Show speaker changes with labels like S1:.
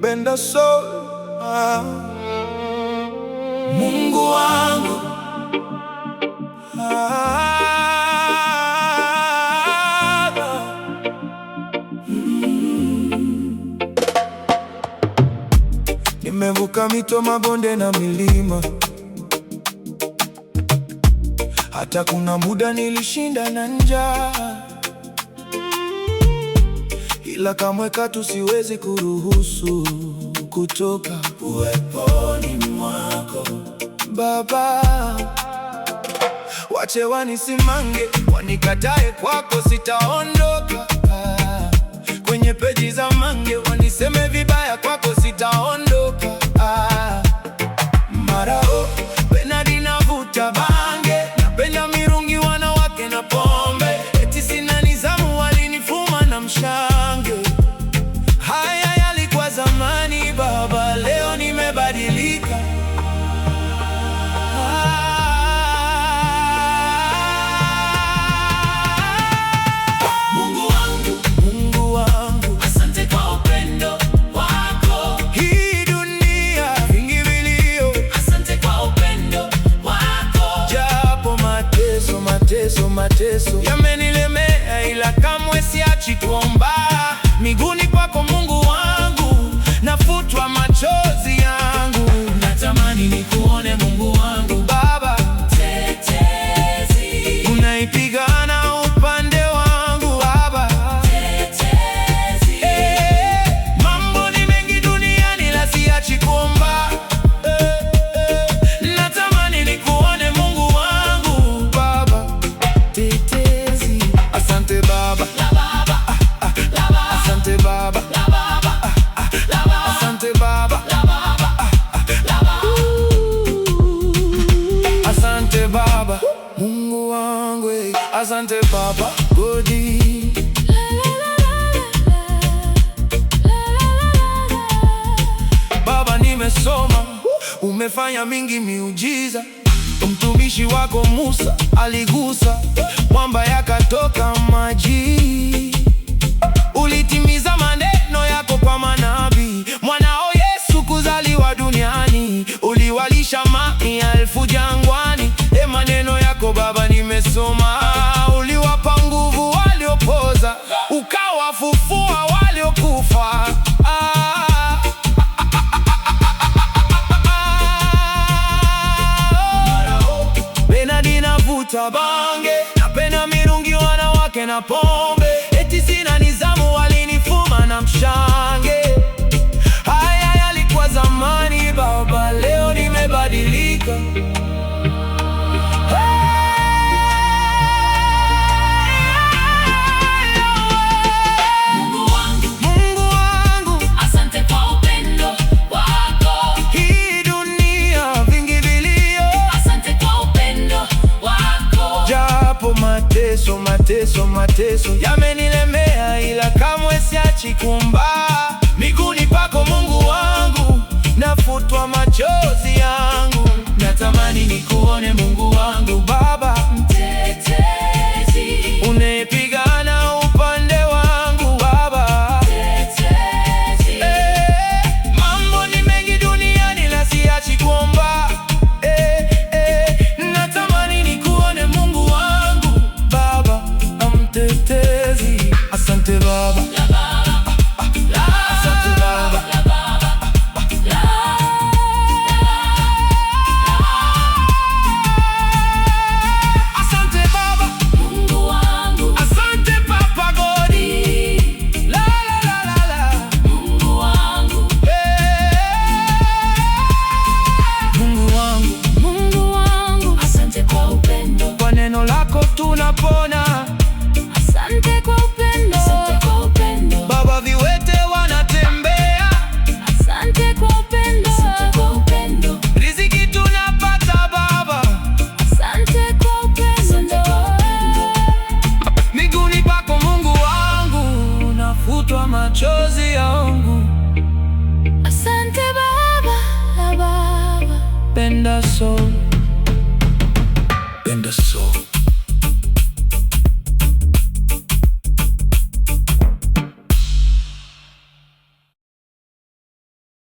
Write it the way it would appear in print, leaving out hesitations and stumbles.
S1: Benda Soul. Mungu wangu, nimevuka mito, mabonde na milima, hata kuna muda nilishinda na njaa, ila kamwe katu siwezi kuruhusu kutoka uweponi mwako Baba. Wache wanisimange, wanikatae, kwako sitaondoka. Kwenye peji za mange waniseme vibaya, kwako sitaondoka. Marao penadi navuta bange, napenda mirungi, wanawake na pombe, eti sina nizamu, walinifuma na mshange. Haya yalikuwa zamani Baba, leo nimebadilika. Mungu wangu, asante kwa upendo wako. Hii dunia vingi vilio, asante kwa upendo wako. Japo mateso yamenilemea, ila kamwe siachi kuomba. Miguuni pako Mungu wangu, nafutwa machozi yangu. Natamani nikuone Mungu wangu Baba Mtetezi, unaipigana upande wangu Baba Mtetezi. Mambo ni mengi duniani, la siachi kuomba. Natamani nikuone Mungu wangu Baba Mtetezi. Asante Baba, asante Baba, asante Baba, asante Baba, Mungu wangu, asante Baba Godi. Baba, nimesoma, umefanya mingi miujiza. Mtumishi wako Musa aligusa mwamba, yakatoka maji. Ulitimiza maneno yako kwa manabii, mwanao Yesu kuzaliwa duniani. Uliwalisha maelfu jangwani, maneno yako Baba nimesoma. Uliwapa nguvu waliopoza, ukawafufua waliokufa. Benadi navuta bange, napenda mirungi, wanawake na pombe, eti sina nizamu, walinifuma na mshange. Haya yalikuwa zamani Baba, leo nimebadilika. Mungu wangu, asante kwa upendo wako. Hii dunia vingi vilio, asante kwa upendo wako. Japo mateso yamenilemea, ila kamwe siachi kuomba. Miguuni pako Mungu wangu, nafutwa machozi yangu. Natamani nikuone Mungu wangu Baba Mtetezi, unayepigana upande wangu Baba Mtetezi. Mambo ni mengi duniani, la siachi kuomba. Natamani nikuone Mungu wangu Baba Mtetezi. Asante Baba, asante Baba, asante Baba, Mungu wangu, asante Papa Godi. Mungu wangu, Mungu wangu, asante kwa upendo, kwa neno lako tunapona. Asante kwa upendo, asante kwa upendo. Baba, viwete wanatembea. Asante kwa upendo, asante kwa upendo. Riziki tunapata Baba. Asante kwa upendo, asante kwa upendo. Miguuni pako Mungu wangu, nafutwa machozi yangu. Asante Baba, Baba. Benda Soul, Benda Soul.